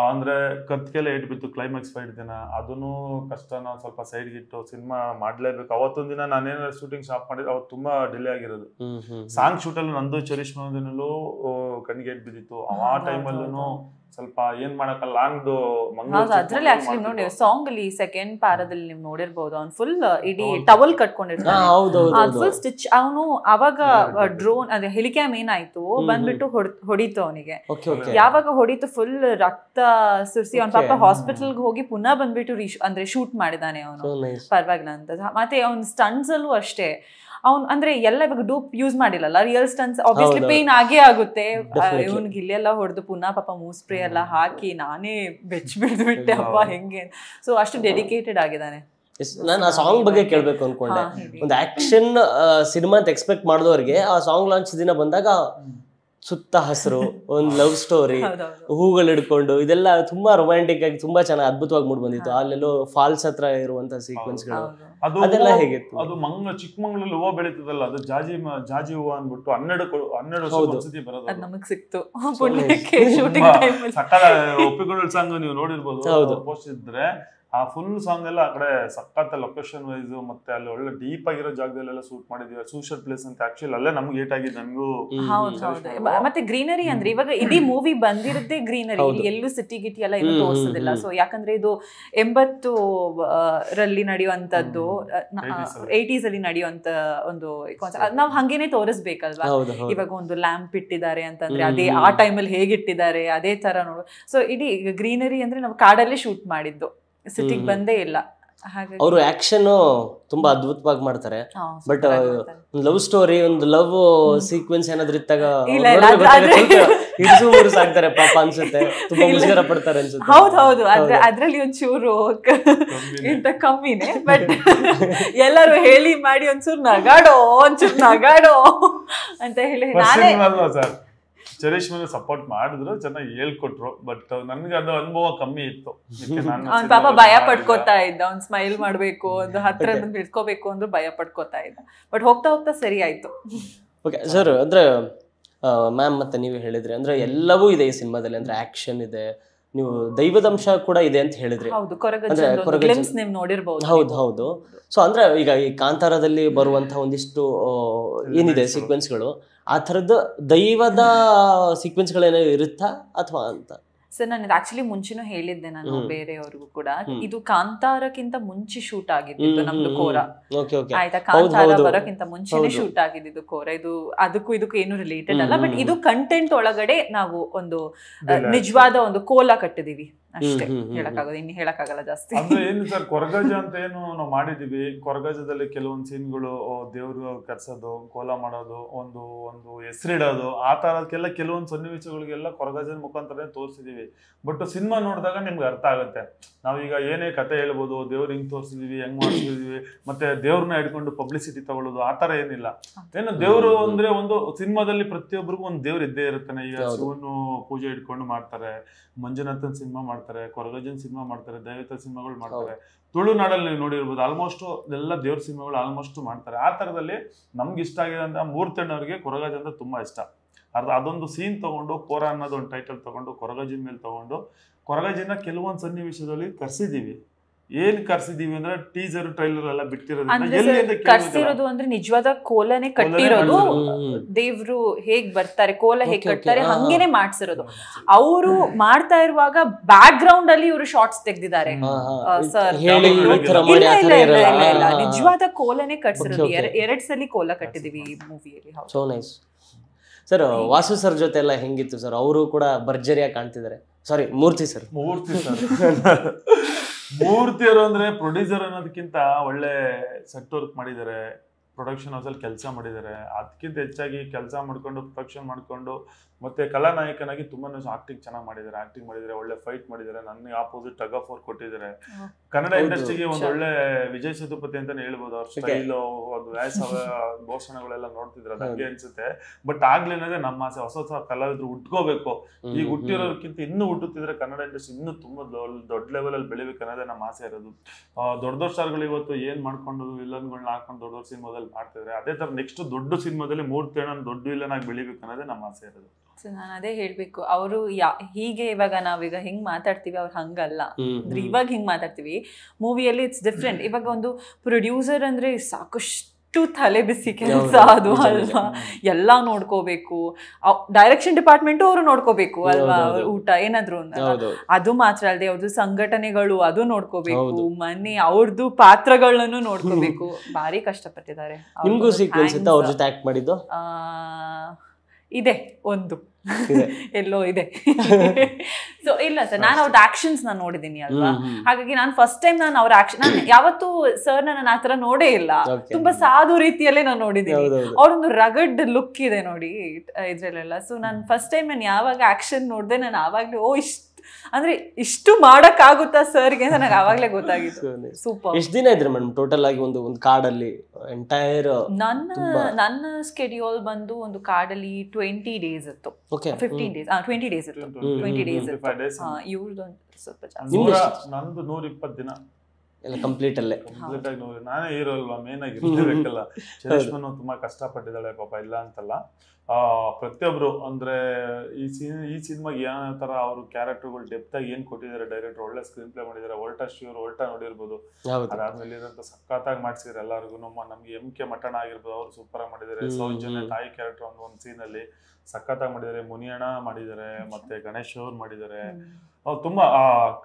ಅಂದರೆ ಕತ್ಕೆಲ್ಲ ಇಟ್ಬಿತ್ತು ಕ್ಲೈಮ್ಯಾಕ್ಸ್ ಫೈಟ್ ದಿನ, ಅದನ್ನು ಕಷ್ಟನ ಸ್ವಲ್ಪ ಸೈಡ್ಗಿಟ್ಟು ಸಿನಿಮಾ ಮಾಡಲೇಬೇಕು. ಅವತ್ತೊಂದು ದಿನ ನಾನೇನಾದ್ರು ಶೂಟಿಂಗ್ ಸ್ಟಾಪ್ ಮಾಡಿದ್ರೆ ಅವತ್ತು ತುಂಬ ಡಿಲೇ ಆಗಿರೋದು. ಸಾಂಗ್ ಶೂಟಲ್ಲೂ ನಂದು ಚರಿಷ್ಮದಿನಲ್ಲೂ ಕಣ್ಣಿಗೆ ಬಿದ್ದಿತ್ತು. ಆ ಟೈಮಲ್ಲೂ ಸ್ವಲ್ಪ ಏನ್ ಮಾಡಕ್ಕಲ್ಲ ಅಂದು ಅದ್ರಲ್ಲಿ ಆಕ್ಚುಲಿ ನೋಡಿ ಸಾಂಗ್ ಅಲ್ಲಿ ಸೆಕೆಂಡ್ ಪ್ಯಾರದಲ್ಲಿ ನೀವು ನೋಡಿರ್ಬಹುದು, ಅವ್ನು ಫುಲ್ ಇಡೀ ಟವಲ್ ಕಟ್ಕೊಂಡಿರ್ತಾನೆ, ಫುಲ್ ಸ್ಟಿಚ್. ಅವನು ಅವಾಗ ಡ್ರೋನ್ ಅದೇ ಹೆಲಿಕ್ಯಾಮ್ ಏನಾಯ್ತು ಬಂದ್ಬಿಟ್ಟು ಹೊಡಿತು ಅವನಿಗೆ. ಯಾವಾಗ ಹೊಡಿತು ಫುಲ್ ರಕ್ತ ಸುರಿಸಿ ಅವ್ನ ಪಾಪ ಹಾಸ್ಪಿಟಲ್ಗೆ ಹೋಗಿ ಪುನಃ ಬಂದ್ಬಿಟ್ಟು ಅಂದ್ರೆ ಶೂಟ್ ಮಾಡಿದಾನೆ ಅವನು, ಪರವಾಗಿಲ್ಲ ಅಂತ. ಮತ್ತೆ ಅವ್ನ ಸ್ಟಂಟ್ಸ್ ಅಲ್ಲೂ ಅಷ್ಟೇ, ಅವ್ನು ಅಂದ್ರೆ ಎಲ್ಲ ಇವಾಗ ಡೂಪ್ ಯೂಸ್ ಮಾಡಿಲ್ಲಲ್ಲ, ರಿಯಲ್ ಸ್ಟನ್ಸ್ ಆಬ್ವಿಯಸ್ಲಿ ಪೇನ್ ಆಗೇ ಆಗುತ್ತೆ. ಇವ್ನಿಗೆ ಇಲ್ಲೆಲ್ಲ ಹೊಡೆದು ಪುನಃ ಪಾಪ ಮೂಸ್ಪ್ರೇ ಎಲ್ಲ ಹಾಕಿ ನಾನೇ ಬೆಚ್ಚ ಬಿಡ್ಬಿಟ್ಟೆ ಅಪ್ಪ ಹೆಂಗೆ. ಸೊ ಅಷ್ಟು ಡೆಡಿಕೇಟೆಡ್ ಆಗಿದ್ದಾನೆ. ನಾನು ಆ ಸಾಂಗ್ ಬಗ್ಗೆ ಕೇಳ್ಬೇಕು ಅನ್ಕೊಂಡೆ. ಒಂದು ಆಕ್ಷನ್ ಸಿನಿಮಾ ಅಂತ ಎಕ್ಸ್ಪೆಕ್ಟ್ ಮಾಡಿದವ್ರಿಗೆ ಆ ಸಾಂಗ್ ಲಾಂಚ್ ದಿನ ಬಂದಾಗ ಸುತ್ತ ಹಸಿರು, ಒಂದು ಲವ್ ಸ್ಟೋರಿ, ಹೂಗಳು ಹಿಡ್ಕೊಂಡು, ಇದೆಲ್ಲ ತುಂಬಾ ರೊಮ್ಯಾಂಟಿಕ್ ಆಗಿ ತುಂಬಾ ಚೆನ್ನಾಗಿ ಅದ್ಭುತವಾಗಿ ಮೂಡ್ ಬಂದಿತ್ತು. ಅಲ್ಲೆಲ್ಲೋ ಫಾಲ್ಸ್ ಹತ್ರ ಇರುವಂತ ಸೀಕ್ವೆನ್ಸ್ಗಳು ಅದೆಲ್ಲ ಹೇಗಿತ್ತು? ಅದು ಚಿಕ್ಕಮಂಗ್ಳೂರಲ್ಲಿ ಹೂವು ಬೆಳೀತದಲ್ಲ, ಅದು ಜಾಜಿ ಹೂವು ಅಂದ್ಬಿಟ್ಟು 12 ವರ್ಷ ಬರೋದು ನಮಗ್ ಸಿಕ್ತು. ಒಪ್ಪಿಕೊಳ್ಳೋ ಸಾಂಗ್ ನೀವು ನೋಡಿರ್ಬೋದು, ಪೋಸ್ಟ್ ಇದ್ರೆ ಆ ಫುಲ್ ಸಾಂಗ್ ಎಲ್ಲ ಆ ಕಡೆ ಸಖತ್ ಲೊಕೇಶನ್ ವೈಸ್ ಮತ್ತೆ ಅಲ್ಲಿ ಒಳ್ಳೆ ಡೀಪ್ ಆಗಿರೋ ಜಾಗದಲ್ಲೆಲ್ಲ ಶೂಟ್ ಮಾಡಿದ್ವಿ. ಸೂಷಿಯಲ್ ಪ್ಲೇಸ್ ಅಂತ ಆಕ್ಚುಲಿ ಅಲ್ಲೇ ನಮ್ಗೆ ಏಟ್ ಆಗಿದೆ ನನಗೂ. ಮತ್ತೆ ಗ್ರೀನರಿ ಅಂದ್ರೆ ಇವಾಗ ಇಡೀ ಮೂವಿ ಬಂದಿರುತ್ತೆ ಗ್ರೀನರಿ, ಎಲ್ಲೂ ಸಿಟಿ ಗಿಟಿ ಎಲ್ಲ ಏನು ತೋರಿಸೋದಿಲ್ಲ. ಸೊ ಯಾಕಂದ್ರೆ ಇದು 80 ರಲ್ಲಿ ನಡೆಯುವಂತದ್ದು, 80s ಅಲ್ಲಿ ನಡೆಯುವಂತ ಒಂದು ನಾವ್ ಹಂಗೇನೆ ತೋರಿಸ್ಬೇಕಲ್ವಾ. ಇವಾಗ ಒಂದು ಲ್ಯಾಂಪ್ ಇಟ್ಟಿದ್ದಾರೆ ಅಂತಂದ್ರೆ ಅದೇ ಆ ಟೈಮಲ್ಲಿ ಹೇಗಿಟ್ಟಿದ್ದಾರೆ ಅದೇ ತರ ನೋಡು. ಸೊ ಇಡೀ ಗ್ರೀನರಿ ಅಂದ್ರೆ ನಾವು ಕಾಡಲ್ಲೇ ಶೂಟ್ ಮಾಡಿದ್ದು, ಸಿಟಿಗೆ ಬಂದೇ ಇಲ್ಲ. ಅವರು ಆಕ್ಷನ್ ತುಂಬಾ ಅದ್ಭುತವಾಗಿ ಮಾಡ್ತಾರೆ. ಬಟ್ ಲವ್ ಸ್ಟೋರಿ, ಒಂದು ಲವ್ ಸೀಕ್ವೆನ್ಸ್ ಏನಾದ್ರು ಇದ್ದಾಗ ಸಾಕ್ತಾರೆ ಪಾಪ ಅನ್ಸುತ್ತೆ, ತುಂಬಾ ಮುಜುಗರ ಪಡ್ತಾರೆ ಅನ್ಸುತ್ತೆ. ಹೌದೌದು, ಅದ್ರಲ್ಲಿ ಒಂಚೂರು ಇಂತ ಕಮ್ಮಿನೇ. ಬಟ್ ಎಲ್ಲರೂ ಹೇಳಿ ಮಾಡಿ ಒಂಚೂರು ನಗಾಡೋ ಅಂತ ಹೇಳಿ ನಾನೇ ಚರಿಷ್ಮಾ ಸಪೋರ್ಟ್ ಮಾಡಿದ್ರು, ಚೆನ್ನಾಗಿ ಹೇಳ್ಕೊಟ್ರು. ಬಟ್ ನನ್ಗೆ ಅದು ಅನುಭವ ಕಮ್ಮಿ ಇತ್ತು. ಅವ್ನ್ ಪಾಪ ಭಯ ಪಡ್ಕೋತಾ ಇದ್ದ, ಅವ್ನ್ ಸ್ಮೈಲ್ ಮಾಡ್ಬೇಕು, ಒಂದು ಹತ್ರ ಬಂದು ಹಿಡ್ಕೋಬೇಕು ಅಂದ್ರೆ ಭಯ ಪಡ್ಕೋತಾ ಇದ್ದ. ಬಟ್ ಹೋಗ್ತಾ ಹೋಗ್ತಾ ಸರಿ ಆಯ್ತು. ಓಕೆ ಸರ್, ಅಂದ್ರೆ ಮ್ಯಾಮ್ ಮತ್ತೆ ನೀವು ಹೇಳಿದ್ರಿ ಅಂದ್ರೆ ಎಲ್ಲವೂ ಇದೆ ಈ ಸಿನಿಮಾದಲ್ಲಿ. ಅಂದ್ರೆ ಆಕ್ಷನ್ ಇದೆ, ನೀವು ದೈವದಂಶ ಕೂಡ ಇದೆ ಅಂತ ಹೇಳಿದ್ರಿ. ಹೌದು ಹೌದು. ಸೊ ಅಂದ್ರೆ ಈಗ ಈ ಕಾಂತಾರದಲ್ಲಿ ಬರುವಂತಹ ಒಂದಿಷ್ಟು ಏನಿದೆ ಸೀಕ್ವೆನ್ಸ್ಗಳು, ಆ ಥರದ್ದು ದೈವದ ಸೀಕ್ವೆನ್ಸ್ಗಳೇನೋ ಇರುತ್ತಾ ಅಥವಾ ಅಂತ? ಸರ್ ನಾನು ಆಕ್ಚುಲಿ ಮುಂಚೆನೂ ಹೇಳಿದ್ದೆ ನಾನು ಬೇರೆಯವ್ರಿಗೂ ಕೂಡ, ಇದು ಕಾಂತಾರಕ್ಕಿಂತ ಮುಂಚೆ ಶೂಟ್ ಆಗಿದ್ದು ನಮ್ದು ಕೋರ ಆಯ್ತಾ. ಕಾಂತಾರ ಬರೋಕ್ಕಿಂತ ಮುಂಚೆನೆ ಶೂಟ್ ಆಗಿದ್ದು ಕೋರ. ಇದು ಇದಕ್ಕೂ ಏನು ರಿಲೇಟೆಡ್ ಅಲ್ಲ, ಬಟ್ ಇದು ಕಂಟೆಂಟ್ ಒಳಗಡೆ ನಾವು ಒಂದು ನಿಜವಾದ ಒಂದು ಕೋಲ ಕಟ್ಟಿದೀವಿ ಅಷ್ಟೇ. ಹೇಳಕ್ಕಾಗೋದು, ಇನ್ನು ಹೇಳಕ್ಕಾಗಲ್ಲ ಜಾಸ್ತಿ. ಅಂದ್ರೆ ಏನು ಸರ್, ಕೊರಗಜ ಅಂತ ಏನು ನಾವು ಮಾಡಿದೀವಿ. ಕೊರಗಜದಲ್ಲಿ ಕೆಲವೊಂದು ಸೀನ್ಗಳು ದೇವ್ರು ಕರ್ಸೋದು, ಕೋಲ ಮಾಡೋದು, ಒಂದು ಹೆಸರಿಡೋದು, ಆ ತರದಕ್ಕೆಲ್ಲ ಕೆಲವೊಂದು ಸನ್ನಿವೇಶಗಳಿಗೆಲ್ಲ ಕೊರಗಜದ ಮುಖಾಂತರ ತೋರಿಸಿದೀವಿ. ಬಟ್ ಸಿನಿಮಾ ನೋಡಿದಾಗ ನಿಮ್ಗೆ ಅರ್ಥ ಆಗುತ್ತೆ. ನಾವೀಗ ಏನೇ ಕತೆ ಹೇಳ್ಬೋದು, ದೇವ್ರು ಹಿಂಗ್ ತೋರಿಸಿದೀವಿ, ಹೆಂಗ್ ಮಾಡಿಸಿದೀವಿ, ಮತ್ತೆ ದೇವ್ರನ್ನ ಹಿಡ್ಕೊಂಡು ಪಬ್ಲಿಸಿಟಿ ತಗೊಳ್ಳೋದು ಆ ತರ ಏನಿಲ್ಲ. ಏನು ದೇವ್ರು ಅಂದ್ರೆ ಒಂದು ಸಿನಿಮಾದಲ್ಲಿ ಪ್ರತಿಯೊಬ್ಬರಿಗೂ ಒಂದು ದೇವ್ರು ಇದ್ದೇ ಇರ್ತಾನೆ. ಈಗ ಶಿವನು ಪೂಜೆ ಇಟ್ಕೊಂಡು ಮಾಡ್ತಾರೆ, ಮಂಜುನಾಥನ್ ಸಿನಿಮಾ ಮಾಡ್ತಾರೆ, ಕೊರಗಜನ್ ಸಿನಿಮಾ ಮಾಡ್ತಾರೆ, ದೈವತ ಸಿನಿಮಾಗಳು ಮಾಡ್ತಾರೆ. ತುಳುನಾಡಲ್ಲಿ ನೀವು ನೋಡಿರ್ಬೋದು, ಆಲ್ಮೋಸ್ಟ್ ಎಲ್ಲ ದೇವ್ರ ಸಿನಿಮಾಗಳು ಆಲ್ಮೋಸ್ಟ್ ಮಾಡ್ತಾರೆ. ಆ ತರದಲ್ಲಿ ನಮ್ಗೆ ಇಷ್ಟ ಆಗಿದೆ ಅಂತ ಮೂರ್ತಣ್ಣವ್ರಿಗೆ ಕೊರಗಜ ಅಂತ ತುಂಬಾ ಇಷ್ಟ. ಅದೊಂದು ಸೀನ್ ತಗೊಂಡು, ಕೋರ ಅನ್ನೋದು ಒಂದು ಟೈಟಲ್ ತಗೊಂಡು ಕೊರಗಜಿನ ಮೇಲೆ ತಗೊಂಡು, ಕೊರಗಜಿನ ಕೆಲವೊಂದು ಸನ್ನಿವೇಶದಲ್ಲಿ ಕರ್ಸಿದೀವಿ. ಏನ್ ಕರ್ಸಿದೀವಿ ಅಂದ್ರೆ ಟೀಸರ್ ಟ್ರೈಲರ್ ಎಲ್ಲ ಕರ್ಸಿರೋದು ಅಂದ್ರೆ ನಿಜವಾದ ಕೋಲನೆ ಕಟ್ಟಿರೋದು. ದೇವ್ರು ಹೇಗ್ ಬರ್ತಾರೆ, ಕೋಲ ಹೇಗ್ ಕಟ್ತಾರೆ ಹಂಗೇನೆ ಮಾಡ್ಸಿರೋದು. ಅವರು ಮಾಡ್ತಾ ಇರುವಾಗ ಬ್ಯಾಕ್ ಗ್ರೌಂಡ್ ಅಲ್ಲಿ ಇವರು ಶಾರ್ಟ್ಸ್ ತೆಗ್ದಿದ್ದಾರೆ ಸರ್. ಇಲ್ಲ, ನಿಜವಾದ ಕೋಲನೆ ಕಟ್ಸಿರೋದು. 2 ಸಲ ಕೋಲ ಕಟ್ಟಿದೀವಿ ಈ ಮೂವಿಯಲ್ಲಿ. ಸರ್ ವಾಸು ಸರ್ ಜೊತೆ ಎಲ್ಲ ಹೆಂಗಿತ್ತು ಸರ್? ಅವರು ಕೂಡ ಭರ್ಜರಿಯಾಗಿ ಕಾಣ್ತಿದ್ದಾರೆ. ಸಾರಿ, ಮೂರ್ತಿ ಸರ್. ಮೂರ್ತಿಯವರು ಅಂದ್ರೆ ಪ್ರೊಡ್ಯೂಸರ್ ಅನ್ನೋದಕ್ಕಿಂತ ಒಳ್ಳೆ ಸೆಟ್ ವರ್ಕ್ ಮಾಡಿದ್ದಾರೆ, ಪ್ರೊಡಕ್ಷನ್ ಹೌಸಲ್ಲಿ ಕೆಲಸ ಮಾಡಿದ್ದಾರೆ. ಅದಕ್ಕಿಂತ ಹೆಚ್ಚಾಗಿ ಕೆಲಸ ಮಾಡ್ಕೊಂಡು, ಪ್ರೊಡಕ್ಷನ್ ಮಾಡ್ಕೊಂಡು, ಮತ್ತೆ ಕಲಾನಾಯಕನಾಗಿ ತುಂಬಾ ಆಕ್ಟಿಂಗ್ ಚೆನ್ನಾಗಿ ಮಾಡಿದ್ದಾರೆ. ಆಕ್ಟಿಂಗ್ ಮಾಡಿದ್ದಾರೆ, ಒಳ್ಳೆ ಫೈಟ್ ಮಾಡಿದ್ದಾರೆ. ನನಗೆ ಆಪೋಸಿಟ್ ಟಗ್ ಆಫ್ ವಾರ್ ಕೊಟ್ಟಿದ್ದಾರೆ. ಕನ್ನಡ ಇಂಡಸ್ಟ್ರಿಗೆ ಒಂದು ಒಳ್ಳೆ ವಿಜಯ್ ಸೇತುಪತಿ ಅಂತಾನೆ ಹೇಳ್ಬೋದು. ಅವ್ರ ಸ್ಟೈಲು, ಒಂದು ಘೋಷಣೆಗಳೆಲ್ಲ ನೋಡ್ತಿದ್ರೆ ಅದಂಗೆ ಅನ್ಸುತ್ತೆ. ಬಟ್ ಆಗ್ಲೇನಂದ್ರೆ ನಮ್ಮ ಆಸೆ ಹೊಸ ಕಲಾವಿದ್ರು ಹುಟ್ಕೋಬೇಕು. ಈಗ ಹುಟ್ಟಿರೋದಕ್ಕಿಂತ ಇನ್ನೂ ಹುಟ್ಟುತ್ತಿದ್ರೆ ಕನ್ನಡ ಇಂಡಸ್ಟ್ರಿ ಇನ್ನೂ ತುಂಬಾ ದೊಡ್ಡ ಲೆವೆಲ್ ಅಲ್ಲಿ ಬೆಳಿಬೇಕು ಅನ್ನೋದೇ ನಮ್ಮ ಆಸೆ ಇರೋದು. ದೊಡ್ಡ ಸ್ಟಾರ್ಗಳು ಇವತ್ತು ಏನ್ ಮಾಡ್ಕೊಂಡು ವಿಲನ್ಗಳನ್ನ ಹಾಕೊಂಡು ದೊಡ್ಡ ಸಿನಿಮಾದಲ್ಲಿ ಮಾಡ್ತಿದ್ರೆ, ಅದೇ ತರ ನೆಕ್ಸ್ಟ್ ದೊಡ್ಡ ಸಿನಿಮಾದಲ್ಲಿ ಮೂರ್ತಿ ಅಣ್ಣ ದೊಡ್ಡ ವಿಲನ್ ಆಗಿ ಬೆಳಿಬೇಕು ಅನ್ನೋದೇ ನಮ್ಮ ಆಸೆ ಇರೋದು. ನಾನು ಅದೇ ಹೇಳ್ಬೇಕು, ಅವರು ಹೀಗೆ ಇವಾಗ ನಾವೀಗ ಹೆಂಗ್ ಮಾತಾಡ್ತೀವಿ ಅವ್ರು ಹಂಗಲ್ಲ. ಅಂದ್ರೆ ಇವಾಗ ಹಿಂಗ್ ಮಾತಾಡ್ತೀವಿ, ಮೂವಿಯಲ್ಲಿ ಇಟ್ಸ್ ಡಿಫ್ರೆಂಟ್. ಇವಾಗ ಒಂದು ಪ್ರೊಡ್ಯೂಸರ್ ಅಂದ್ರೆ ಸಾಕಷ್ಟು ತಲೆ ಬಿಸಿ ಕೆಲಸ ಅದು ಅಲ್ವಾ. ಎಲ್ಲಾ ನೋಡ್ಕೋಬೇಕು, ಡೈರೆಕ್ಷನ್ ಡಿಪಾರ್ಟ್ಮೆಂಟು ಅವರು ನೋಡ್ಕೋಬೇಕು ಅಲ್ವಾ. ಊಟ ಏನಾದ್ರು ಅದು ಮಾತ್ರ ಅಲ್ಲದೆ ಅವ್ರದ್ದು ಸಂಘಟನೆಗಳು ಅದು ನೋಡ್ಕೋಬೇಕು, ಮನೆ ಅವ್ರದ್ದು ಪಾತ್ರಗಳನ್ನು ನೋಡ್ಕೋಬೇಕು. ಭಾರಿ ಕಷ್ಟಪಟ್ಟಿದ್ದಾರೆ. ಇದೆ ಒಂದು ಎಲ್ಲೋ ಇದೆ. ಸೊ ಇಲ್ಲ ಸರ್, ನಾನು ಅವ್ರದ್ದು ಆಕ್ಷನ್ಸ್ ನಾನು ನೋಡಿದೀನಿ ಅಲ್ವಾ. ಹಾಗಾಗಿ ನಾನು ಫಸ್ಟ್ ಟೈಮ್ ನಾನು ಅವ್ರ ಆಕ್ಷನ್, ನಾನು ಯಾವತ್ತೂ ಸರ್ ನಾನು ಆತರ ನೋಡೇ ಇಲ್ಲ. ತುಂಬಾ ಸಾಧು ರೀತಿಯಲ್ಲೇ ನಾನು ನೋಡಿದೀನಿ. ಅವ್ರೊಂದು ರಗಡ್ ಲುಕ್ ಇದೆ ನೋಡಿ ಇದ್ರಲ್ಲೆಲ್ಲ. ಸೊ ನಾನು ಫಸ್ಟ್ ಟೈಮ್ ನಾನು ಯಾವಾಗ ಆಕ್ಷನ್ ನೋಡಿದೆ, ನಾನು ಆವಾಗ್ಲೇ ಅಂದ್ರೆ ಇಷ್ಟು ಮಾಡಕ್ ಆಗುತ್ತಾ ಸರ್ಗೆ ಅಂತ ನನಗೆ ಆವಾಗ್ಲೇ ಗೊತ್ತಾಗಿತ್ತು. ಸೂಪರ್. ಎಷ್ಟು ದಿನ ಇದ್ರಿ ಮೇಡಮ್ ಟೋಟಲ್ ಆಗಿ ಒಂದು ಕಾಡಲ್ಲಿ ಎಂಟೈರ್? ನನ್ನ ಸ್ಕೆಡ್ಯೂಲ್ ಬಂದು ಒಂದು ಕಾಡಲ್ಲಿ 20 days ಇತ್ತು. 15 days 20 days ಇತ್ತು. 20 days ಇತ್ತು. ಇವ್ರದ್ದು ಸ್ವಲ್ಪ ಜಾಸ್ತಿ. ನಂದು 120 ದಿನ ಎಲ್ಲ ಕಂಪ್ಲೀಟ್ ಅಲ್ಲೇ. ನಾನೇ ಹೀರೋ ಅಲ್ವಾ, ಮೇನ್ ಆಗಿ ಇರ್ಬೇಕಲ್ಲ. ಚರೇಶ್ಮನು ತುಂಬಾ ಕಷ್ಟಪಟ್ಟಿದ್ದಾಳೆ ಪಾಪ, ಇಲ್ಲ ಅಂತಲ್ಲ. ಪ್ರತಿಯೊಬ್ರು ಅಂದ್ರೆ ಈ ಸಿನಿಮಾಗೆ ಯಾವ ತರ ಅವರು ಕ್ಯಾರೆಕ್ಟರ್ಗಳು ಡೆಪ್ತ್ ಆಗಿ ಏನ್ ಕೊಟ್ಟಿದ್ದಾರೆ ಡೈರೆಕ್ಟರ್. ಒಳ್ಳೆ ಸ್ಕ್ರೀನ್ ಪ್ಲೇ ಮಾಡಿದ್ದಾರೆ. ಒಲ್ಟಾ ನೋಡಿರ್ಬೋದು. ಅದಾದ್ಮೇಲೆ ಇರೋಂಥ ಸಖತ್ತಾಗಿ ಮಾಡ್ಸಿದ್ದಾರೆ ಎಲ್ಲರಿಗೂ. ನಮ್ಗೆ MK ಮಟನ್ ಆಗಿರ್ಬೋದು, ಅವ್ರು ಸೂಪರ್ ಆಗಿ ಮಾಡಿದ್ದಾರೆ. ಸೌಜನ್ಯ ತಾಯಿ ಕ್ಯಾರೆಕ್ಟರ್ ಒಂದು ಸೀನ್ ಅಲ್ಲಿ ಸಖತ್ತಾಗಿ ಮಾಡಿದ್ದಾರೆ. ಮುನಿಯಣ್ಣ ಮಾಡಿದ್ದಾರೆ, ಮತ್ತೆ ಗಣೇಶ್ ಅವ್ರು ಮಾಡಿದ್ದಾರೆ. ತುಂಬಾ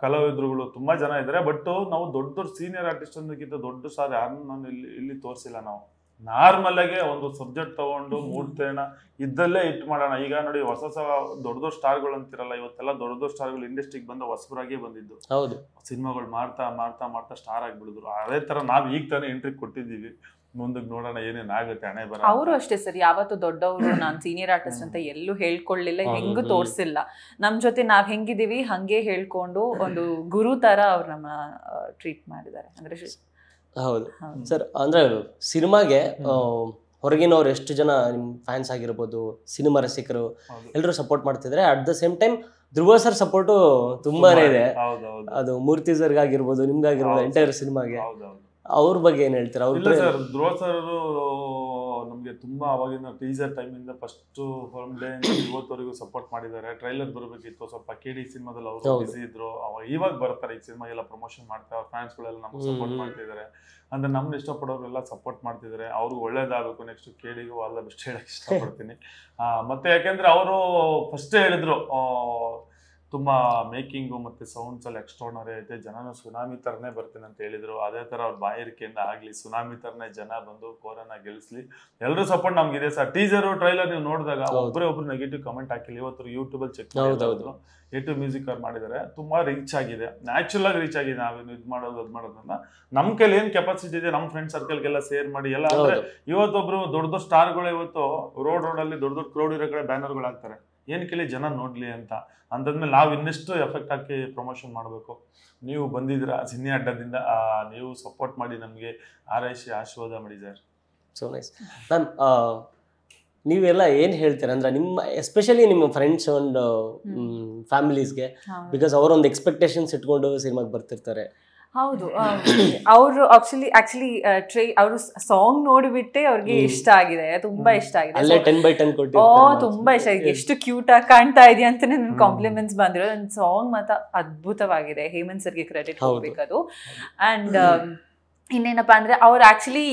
ಕಲಾವಿದ್ರುಗಳು ತುಂಬಾ ಜನ ಇದ್ದಾರೆ. ಬಟ್ ನಾವು ದೊಡ್ಡ ಸೀನಿಯರ್ ಆರ್ಟಿಸ್ಟ್ ಅನ್ನೋಕ್ಕಿಂತ ದೊಡ್ಡ ಸ್ಟಾರ್ ಯಾರನ್ನು ನಾನು ಇಲ್ಲಿ ತೋರಿಸಿಲ್ಲ. ನಾವು ನಾರ್ಮಲ್ ಆಗಿ ಒಂದು ಸಬ್ಜೆಕ್ಟ್ ತಗೊಂಡು ಮೂಡ್ತೇಣ ಇದ್ದಲ್ಲೇ ಹಿಟ್ ಮಾಡೋಣ. ಈಗ ನೋಡಿ ಹೊಸ ದೊಡ್ಡ ಸ್ಟಾರ್ಗಳು ಅಂತಿರಲ್ಲ, ಇವತ್ತೆಲ್ಲ ದೊಡ್ಡ ಸ್ಟಾರ್ಗಳು ಇಂಡಸ್ಟ್ರಿಗೆ ಬಂದ ಹೊಸಬರಾಗೇ ಬಂದಿದ್ದು. ಹೌದು, ಸಿನಿಮಾಗಳು ಮಾಡ್ತಾ ಸ್ಟಾರ್ ಆಗಿಬಿಡಿದ್ರು. ಅದೇ ತರ ನಾವ್ ಈಗ ತಾನೇ ಎಂಟ್ರಿ ಕೊಟ್ಟಿದ್ದೀವಿ. ಮುಂದಕ್ಕೆ ನೋಡೋಣ ಏನೇನಾಗುತ್ತೆ. ಹಣೆ ಬರ ಅವರು ಅಷ್ಟೇ ಸರ್, ಯಾವತ್ತು ದೊಡ್ಡವರು ನಾನು ಸೀನಿಯರ್ ಆರ್ಟಿಸ್ಟ್ ಅಂತ ಎಲ್ಲೂ ಹೇಳ್ಕೊಳ್ಳಿಲ್ಲ, ಹೆಂಗೂ ತೋರ್ಸಿಲ್ಲ. ನಮ್ ಜೊತೆ ನಾವ್ ಹೆಂಗಿದೀವಿ ಹಂಗೆ ಹೇಳ್ಕೊಂಡು ಒಂದು ಗುರು ತರ ಅವ್ರು ನಮ್ಮ ಟ್ರೀಟ್ ಮಾಡಿದ್ದಾರೆ. ಅಂದ್ರೆ ಹೌದು ಸರ್. ಅಂದ್ರೆ ಸಿನಿಮಾಗೆ ಹೊರಗಿನವ್ರು ಎಷ್ಟು ಜನ ನಿಮ್ ಫ್ಯಾನ್ಸ್ ಆಗಿರ್ಬೋದು, ಸಿನಿಮಾ ರಸಿಕರು ಎಲ್ಲರೂ ಸಪೋರ್ಟ್ ಮಾಡ್ತಿದ್ರೆ, at the same time Dhruva sir support ತುಂಬಾನೇ ಇದೆ. ಅದು ಮೂರ್ತಿ ಸರ್ಗಾಗಿರ್ಬೋದು, ನಿಮ್ಗಾಗಿರ್ಬೋದು, ಎಂಟೈರ್ ಸಿನಿಮಾಗೆ. ಅವ್ರ ಬಗ್ಗೆ ಏನ್ ಹೇಳ್ತೀರಾ? ಧ್ರುವ ಸರ್ ನಮಗೆ ತುಂಬಾ ಅವಾಗಿನ ಟೀಸರ್ ಟೈಮಿಂದ ಫಸ್ಟ್ ಫರ್ಮ್ ಡೇ ಇವತ್ತವರೆಗೂ ಸಪೋರ್ಟ್ ಮಾಡಿದ್ದಾರೆ. ಟ್ರೈಲರ್ ಬರಬೇಕಿತ್ತು, ಸ್ವಲ್ಪ KD ಸಿನಿಮಾದಲ್ಲಿ ಅವರು ಬಿಸಿ ಇದ್ರು. ಇವಾಗ ಬರ್ತಾರೆ ಈ ಸಿನಿಮಾ ಎಲ್ಲ ಪ್ರಮೋಷನ್ ಮಾಡ್ತಾರೆ, ಫ್ಯಾನ್ಸ್ ಗಳೆಲ್ಲ ನಮ್ಗೆ ಸಪೋರ್ಟ್ ಮಾಡ್ತಿದ್ದಾರೆ. ಅಂದ್ರೆ ನಮ್ಗೆ ಇಷ್ಟಪಡೋರೆಲ್ಲ ಸಪೋರ್ಟ್ ಮಾಡ್ತಿದ್ದಾರೆ. ಅವ್ರಿಗೆ ಒಳ್ಳೇದಾಗಬೇಕು. ನೆಕ್ಸ್ಟ್ KDಗೂ ಆಲ್ ದ ಬೆಸ್ಟ್ ಹೇಳಕ್ ಇಷ್ಟಪಡ್ತೀನಿ. ಮತ್ತೆ ಯಾಕೆಂದ್ರೆ ಅವರು ಫಸ್ಟ್ ಹೇಳಿದ್ರು ತುಂಬಾ ಮೇಕಿಂಗು ಮತ್ತೆ ಸೌಂಡ್ಸ್ ಎಲ್ಲ ಎಕ್ಸ್ಟ್ರಾರ್ನರಿ ಐತೆ, ಜನನು ಸುನಾಮಿ ತರನೇ ಬರ್ತೀನಿ ಅಂತ ಹೇಳಿದ್ರು. ಅದೇ ತರ ಅವ್ರ ಬಾಯರಿಕೆಯಿಂದ ಆಗ್ಲಿ, ಸುನಾಮಿ ತರನೇ ಜನ ಬಂದು ಕೋರನ ಗೆಲ್ಸ್ಲಿ, ಎಲ್ಲರೂ ಸಪೋರ್ಟ್ ನಮ್ಗಿದೆ ಸರ್. ಟೀಸರ್ ಟ್ರೈಲರ್ ನೀವು ನೋಡಿದಾಗ ಒಬ್ರು ನೆಗೆಟಿವ್ ಕಮೆಂಟ್ ಹಾಕಿಲ್ಲ. ಇವತ್ತು ಯೂಟ್ಯೂಬ್ ಅಲ್ಲಿ ಚೆಕ್ ಮಾಡಿದ್ರು, A2 ಮ್ಯೂಸಿಕ್ ಅವ್ರು ಮಾಡಿದ್ದಾರೆ. ತುಂಬಾ ರೀಚ್ ಆಗಿದೆ, ನ್ಯಾಚುರಲ್ ಆಗಿ ರೀಚ್ ಆಗಿದೆ. ನಾವೇನು ಇದು ಮಾಡೋದು ಅದು ಮಾಡೋದ್ರಿಂದ ನಮ್ ಕೈಲಿ ಏನ್ ಕೆಪಾಸಿಟಿ ಇದೆ ನಮ್ಮ ಫ್ರೆಂಡ್ ಸರ್ಕಲ್ಗೆಲ್ಲ ಶೇರ್ ಮಾಡಿ ಎಲ್ಲ. ಅಂದ್ರೆ ಇವತ್ತೊಬ್ರು ದೊಡ್ಡ ದೊಡ್ಡ ಸ್ಟಾರ್ಗಳು ಇವತ್ತು ರೋಡ್ ಅಲ್ಲಿ ದೊಡ್ಡ ದೊಡ್ಡ ಕ್ರೌಡ್ ಇರೋ ಕಡೆ ಬ್ಯಾನರ್ಗಳು ಹಾಕ್ತಾರೆ, ಏನ್ ಕೇಳಿ ಜನ ನೋಡ್ಲಿ ಅಂತ. ಅಂದಾದ್ಮೇಲೆ ನಾವು ಇನ್ನಷ್ಟು ಎಫೆಕ್ಟ್ ಹಾಕಿ ಪ್ರಮೋಷನ್ ಮಾಡಬೇಕು. ನೀವು ಬಂದಿದ್ರ ಸಿನಿ ಅಡ್ಡದಿಂದ, ನೀವು ಸಪೋರ್ಟ್ ಮಾಡಿ ನಮಗೆ ಆರೈಸಿ ಆಶೀರ್ವಾದ ಮಾಡಿ ಸರ್. So nice ma'am. ನೀವೆಲ್ಲ ಏನು ಹೇಳ್ತೀರಾ ಅಂದ್ರೆ ನಿಮ್ಮ ಎಸ್ಪೆಷಲಿ ನಿಮ್ಮ ಫ್ರೆಂಡ್ಸ್ ಅಂಡ್ ಫ್ಯಾಮಿಲೀಸ್ಗೆ, ಬಿಕಾಸ್ ಅವರೊಂದು ಎಕ್ಸ್ಪೆಕ್ಟೇಷನ್ಸ್ ಇಟ್ಕೊಂಡು ಸಿನಿಮಾಗೆ ಬರ್ತಿರ್ತಾರೆ. ಹೌದು, ಅವರು ಆಕ್ಚುಲಿ ಅವರು ಸಾಂಗ್ ನೋಡಿಬಿಟ್ಟೆ ಅವ್ರಿಗೆ ಇಷ್ಟ ಆಗಿದೆ, ತುಂಬಾ ಇಷ್ಟ ಆಗಿದೆ. 10/10 ತುಂಬಾ ಇಷ್ಟ ಆಗಿದೆ. ಎಷ್ಟು ಕ್ಯೂಟ್ ಆಗಿ ಕಾಣ್ತಾ ಇದೆಯಾ ಅಂತಾನೆ ನನ್ ಕಾಂಪ್ಲಿಮೆಂಟ್ಸ್ ಬಂದಿರೋ. ನನ್ನ ಸಾಂಗ್ ಮಾತ್ರ ಅದ್ಭುತವಾಗಿದೆ. ಹೇಮಂತ್ ಸರ್ಗೆ ಕ್ರೆಡಿಟ್ ಹೋಗ್ಬೇಕದು. ಅಂಡ್ ಇನ್ನೇನಪ್ಪಾ ಅಂದ್ರೆ ಅವ್ರು ಆಕ್ಚುಲಿ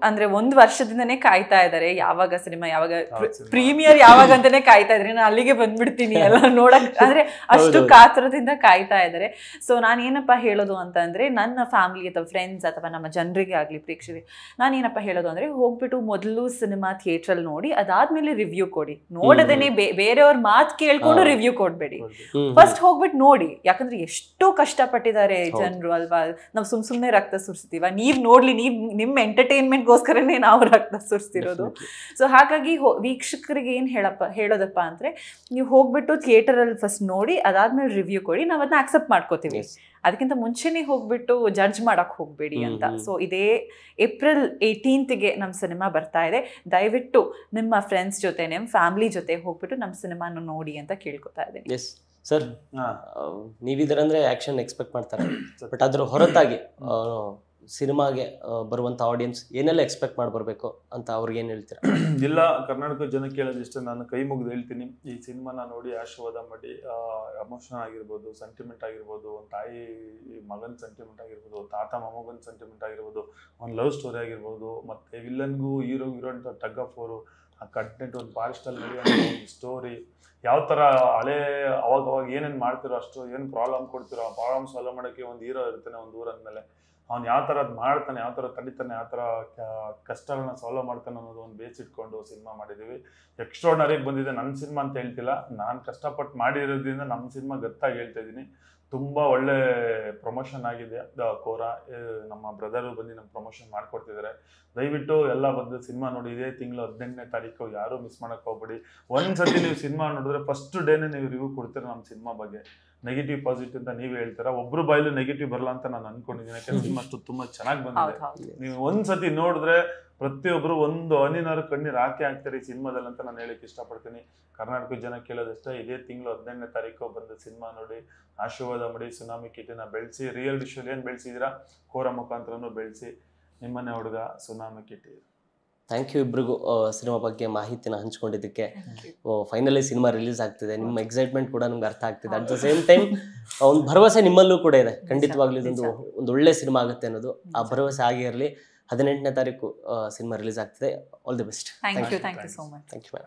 ಅಂದ್ರೆ 1 ವರ್ಷದಿಂದನೇ ಕಾಯ್ತಾ ಇದಾರೆ, ಯಾವಾಗ ಸಿನಿಮಾ, ಯಾವಾಗ ಪ್ರೀಮಿಯರ್, ಯಾವಾಗ ಅಂತಾನೆ ಕಾಯ್ತಾ ಇದ್ರೆ. ನಾನು ಅಲ್ಲಿಗೆ ಬಂದ್ಬಿಡ್ತೀನಿ ಎಲ್ಲ ನೋಡಕ್, ಅಂದ್ರೆ ಅಷ್ಟು ಕಾತರದಿಂದ ಕಾಯ್ತಾ ಇದಾರೆ. ಸೊ ನಾನು ಏನಪ್ಪಾ ಹೇಳೋದು ಅಂತ ಅಂದ್ರೆ, ನನ್ನ ಫ್ಯಾಮಿಲಿ ಅಥವಾ ಫ್ರೆಂಡ್ಸ್ ಅಥವಾ ನಮ್ಮ ಜನರಿಗೆ ಆಗ್ಲಿ, ಪ್ರೇಕ್ಷಕರಿಗೆ ನಾನು ಏನಪ್ಪಾ ಹೇಳೋದು ಅಂದ್ರೆ, ಹೋಗ್ಬಿಟ್ಟು ಮೊದಲು ಸಿನಿಮಾ ಥಿಯೇಟರ್ ಅಲ್ಲಿ ನೋಡಿ, ಅದಾದ್ಮೇಲೆ ರಿವ್ಯೂ ಕೊಡಿ. ನೋಡದೇನೆ ಬೇರೆಯವ್ರ ಮಾತು ಕೇಳ್ಕೊಂಡು ರಿವ್ಯೂ ಕೊಡ್ಬೇಡಿ, ಫಸ್ಟ್ ಹೋಗ್ಬಿಟ್ಟು ನೋಡಿ. ಯಾಕಂದ್ರೆ ಎಷ್ಟೋ ಕಷ್ಟಪಟ್ಟಿದ್ದಾರೆ ಜನರು ಅಲ್ವಾ. ನಾವು ಸುಮ್ನೆ ರಕ್ತ ಸುರಿಸ್ತೀವ, ನೀವ್ ನೋಡ್ಲಿ, ನಿಮ್ ಎಂಟರ್ಟೈನ್ಮೆಂಟ್ಗೋಸ್ಕರನೇ ನಾವು ರಕ್ತ ಸುರಿಸ್ತಿರೋದು. ಸೊ ಹಾಗಾಗಿ ವೀಕ್ಷಕರಿಗೆ ಏನ್ ಹೇಳೋದಪ್ಪ ಅಂದ್ರೆ, ನೀವು ಹೋಗ್ಬಿಟ್ಟು ಥಿಯೇಟರ್ ಅಲ್ಲಿ ಫಸ್ಟ್ ನೋಡಿ, ಅದಾದ್ಮೇಲೆ ರಿವ್ಯೂ ಕೊಡಿ, ನಾವ್ ಅದನ್ನ ಅಕ್ಸೆಪ್ಟ್ ಮಾಡ್ಕೋತೀವಿ. ಅದಕ್ಕಿಂತ ಮುಂಚೆನೆ ಹೋಗ್ಬಿಟ್ಟು ಜಡ್ಜ್ ಮಾಡಕ್ ಹೋಗ್ಬೇಡಿ ಅಂತ. ಸೊ ಇದೇ ಏಪ್ರಿಲ್ 18ಗೆ ನಮ್ಮ ಸಿನಿಮಾ ಬರ್ತಾ ಇದೆ. ದಯವಿಟ್ಟು ನಿಮ್ಮ ಫ್ರೆಂಡ್ಸ್ ಜೊತೆ, ನಿಮ್ಮ ಫ್ಯಾಮಿಲಿ ಜೊತೆ ಹೋಗ್ಬಿಟ್ಟು ನಮ್ಮ ಸಿನಿಮಾನ ನೋಡಿ ಅಂತ ಕೇಳ್ಕೊತಾ ಇದ್ದೀನಿ. ಸರ್, ನೀವಿದ್ರಂದ್ರೆ ಆಕ್ಷನ್ ಎಕ್ಸ್ಪೆಕ್ಟ್ ಮಾಡ್ತಾರೆ, ಬಟ್ ಅದ್ರ ಹೊರತಾಗಿ ಸಿನಿಮಾಗೆ ಬರುವಂತ ಆಡಿಯನ್ಸ್ ಏನೆಲ್ಲ ಎಕ್ಸ್ಪೆಕ್ಟ್ ಮಾಡಿ ಬರಬೇಕು ಅಂತ ಅವ್ರಿಗೆ ಏನ್ ಹೇಳ್ತೀರಾ? ಇಲ್ಲ, ಕರ್ನಾಟಕ ಜನಕ್ಕೆ ಹೇಳೋದಿಷ್ಟೇ, ನಾನು ಕೈ ಮುಗಿದು ಹೇಳ್ತೀನಿ, ಈ ಸಿನಿಮಾನ ನೋಡಿ ಆಶೀರ್ವಾದ ಮಾಡಿ. ಎಮೋಷನ್ ಆಗಿರ್ಬೋದು, ಸೆಂಟಿಮೆಂಟ್ ಆಗಿರ್ಬೋದು, ಒಂದು ತಾಯಿ ಮಗನ್ ಸೆಂಟಿಮೆಂಟ್ ಆಗಿರ್ಬೋದು, ತಾತ ಮೊಮ್ಮಗನ್ ಸೆಂಟಿಮೆಂಟ್ ಆಗಿರ್ಬೋದು, ಒಂದು ಲವ್ ಸ್ಟೋರಿ ಆಗಿರ್ಬೋದು, ಮತ್ತೆ ವಿಲ್ಲನ್ಗೂ ಹೀರೋ ಟಗ್ ಆಫ್ ಅವರು, ಆ ಕಂಟೆಂಟ್, ಒಂದು ಫಾರೆಸ್ಟಲ್ಲಿ ನಡೆಯೋ ಒಂದು ಸ್ಟೋರಿ, ಯಾವ ಥರ ಹಳೆ ಅವಾಗ ಏನೇನು ಮಾಡ್ತಿರೋ, ಅಷ್ಟು ಏನು ಪ್ರಾಬ್ಲಮ್ ಕೊಡ್ತಿರೋ, ಆ ಪ್ರಾಬ್ಲಮ್ ಸಾಲ್ವ್ ಮಾಡೋಕ್ಕೆ ಒಂದು ಹೀರೋ ಇರ್ತಾನೆ ಒಂದು ಊರಂದಮೇಲೆ. ಅವ್ನು ಯಾವ ಥರ ಅದು ಮಾಡ್ತಾನೆ, ಯಾವ ಥರ ತಡಿತಾನೆ, ಯಾವ ಥರ ಕಷ್ಟಗಳನ್ನ ಸಾಲ್ವ್ ಮಾಡ್ತಾನೆ ಅನ್ನೋದು ಒಂದು ಬೇಸ್ ಇಟ್ಕೊಂಡು ಸಿನಿಮಾ ಮಾಡಿದ್ದೀವಿ. ಎಕ್ಸ್ಟ್ರಾರ್ಡಿನರಿಗೆ ಬಂದಿದೆ. ನನ್ನ ಸಿನಿಮಾ ಅಂತ ಹೇಳ್ತಿಲ್ಲ, ನಾನು ಕಷ್ಟಪಟ್ಟು ಮಾಡಿರೋದ್ರಿಂದ ನಮ್ಮ ಸಿನಿಮಾ ಗೊತ್ತಾಗಿ ಹೇಳ್ತಾ ಇದ್ದೀನಿ. ತುಂಬ ಒಳ್ಳೆ ಪ್ರಮೋಷನ್ ಆಗಿದೆ. ಕೋರಾ ನಮ್ಮ ಬ್ರದರು ಬಂದು ನಮ್ಮ ಪ್ರಮೋಷನ್ ಮಾಡ್ಕೊಡ್ತಿದ್ದಾರೆ. ದಯವಿಟ್ಟು ಎಲ್ಲ ಬಂದು ಸಿನಿಮಾ ನೋಡಿ. ಇದೇ ತಿಂಗಳು 18ನೇ ತಾರೀಕು ಯಾರೂ ಮಿಸ್ ಮಾಡೋಕ್ಕೆ ಹೋಗ್ಬೇಡಿ. ಒಂದ್ಸತಿ ನೀವು ಸಿನಿಮಾ ನೋಡಿದ್ರೆ ಫಸ್ಟ್ ಡೇನೇ ನೀವು ರಿವ್ಯೂ ಕೊಡ್ತೀರ ನಮ್ಮ ಸಿನಿಮಾ ಬಗ್ಗೆ. ನೆಗೆಟಿವ್ ಪಾಸಿಟಿವ್ ಅಂತ ನೀವೇ ಹೇಳ್ತೀರಾ, ಒಬ್ರು ಬಾಯಲ್ಲೂ ನೆಗೆಟಿವ್ ಬರಲ್ಲ ಅಂತ ನಾನು ಅನ್ಕೊಂಡಿದ್ದೀನಿ. ಯಾಕಂದ್ರೆ ಸಿನಿಮಾ ಅಷ್ಟು ತುಂಬಾ ಚೆನ್ನಾಗಿ ಬಂದಿದೆ. ನೀವು ಒಂದ್ಸತಿ ನೋಡಿದ್ರೆ ಪ್ರತಿಯೊಬ್ರು ಒಂದು ಹನಿನಾರು ಕಣ್ಣೀರು ಹಾಕ್ತಾರೆ ಈ ಸಿನಿಮಾದಲ್ಲಿ ಅಂತ ನಾನು ಹೇಳಕ್ ಇಷ್ಟಪಡ್ತೀನಿ. ಕರ್ನಾಟಕ ಜನ ಕೇಳೋದಷ್ಟೇ, ಇದೇ ತಿಂಗಳು 18ನೇ ತಾರೀಕು ಬಂದು ಸಿನಿಮಾ ನೋಡಿ ಆಶೀರ್ವಾದ ಮಾಡಿ. ಸುನಾಮಿ ಕಿಟಿನ ಬೆಳೆಸಿ, ರಿಯಲ್ ಡಿಶಲ್ಲಿ ಏನು ಬೆಳೆಸಿದ್ದೀರಾ ಕೋರ ಮುಖಾಂತರನೂ ಬೆಳೆಸಿ. ನಿಮ್ಮನೆ ಹುಡುಗ ಸುನಾಮಿ ಕಿಟಿ. ಥ್ಯಾಂಕ್ ಯು ಇಬ್ರಿಗೂ ಸಿನಿಮಾ ಬಗ್ಗೆ ಮಾಹಿತಿನ ಹಂಚ್ಕೊಂಡಿದ್ದಕ್ಕೆ. ಫೈನಲಿ ಸಿನಿಮಾ ರಿಲೀಸ್ ಆಗ್ತಿದೆ, ನಿಮ್ಮ ಎಕ್ಸೈಟ್ಮೆಂಟ್ ಕೂಡ ನಮ್ಗೆ ಅರ್ಥ ಆಗ್ತಿದೆ. ಅಟ್ ದ ಸೇಮ್ ಟೈಮ್ ಒಂದು ಭರವಸೆ ನಿಮ್ಮಲ್ಲೂ ಕೂಡ ಇದೆ, ಖಂಡಿತವಾಗ್ಲೂ ಇದೊಂದು ಒಂದು ಒಳ್ಳೆ ಸಿನಿಮಾ ಆಗುತ್ತೆ ಅನ್ನೋದು. ಆ ಭರವಸೆ ಆಗೇ ಇರಲಿ. 18ನೇ ತಾರೀಕು ಸಿನಿಮಾ ರಿಲೀಸ್ ಆಗ್ತಿದೆ. All the best. Thank you so much. Thank you.